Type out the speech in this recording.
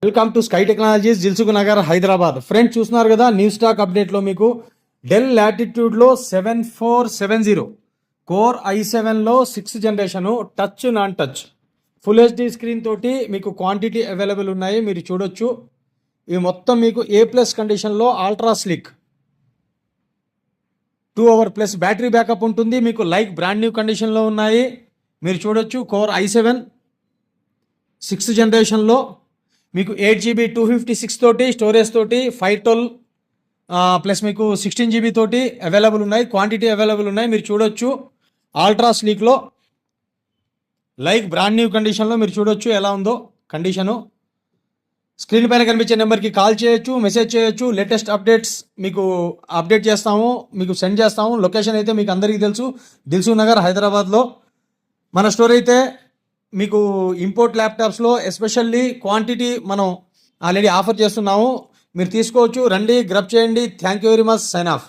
Welcome to Sky Technologies, Dilsukhnagar, Hyderabad. Friends చూస్తున్నారు కదా, new stock అప్డేట్లో మీకు డెల్ లాటిట్యూడ్లో 7470 కోర్ i7లో 6th generation, touch non touch full HD screen తోటి మీకు క్వాంటిటీ అవైలబుల్ ఉన్నాయి. మీరు చూడొచ్చు. ఇవి మొత్తం మీకు A+ కండిషన్లో ultra slick 2 hour plus battery backup ఉంటుంది. మీకు లైక్ బ్రాండ్ న్యూ కండిషన్లో ఉన్నాయి. మీరు చూడొచ్చు. కోర్ i7 6th జనరేషన్లో మీకు 8GB 256 తోటి స్టోరేజ్ తోటి 512 ప్లస్ మీకు 16GB తోటి అవైలబుల్ ఉన్నాయి. క్వాంటిటీ అవైలబుల్ ఉన్నాయి. మీరు చూడొచ్చు. అల్ట్రా స్లీక్లో లైక్ బ్రాండ్ న్యూ కండిషన్లో మీరు చూడొచ్చు ఎలా ఉందో కండిషను. స్క్రీన్ పైన కనిపించే నెంబర్కి కాల్ చేయొచ్చు, మెసేజ్ చేయొచ్చు. లేటెస్ట్ అప్డేట్స్ మీకు అప్డేట్ చేస్తాము, మీకు సెండ్ చేస్తాము. లొకేషన్ అయితే మీకు అందరికీ తెలుసు, దిల్సుఖ్ నగర్, హైదరాబాద్లో. మన స్టోర్ అయితే మీకు ఇంపోర్ట్ ల్యాప్టాప్స్లో ఎస్పెషల్లీ క్వాంటిటీ మనం ఆల్రెడీ ఆఫర్ చేస్తున్నాము. మీరు తీసుకోవచ్చు. రండి, గ్రబ్ చేయండి. Thank you very much. Sign of.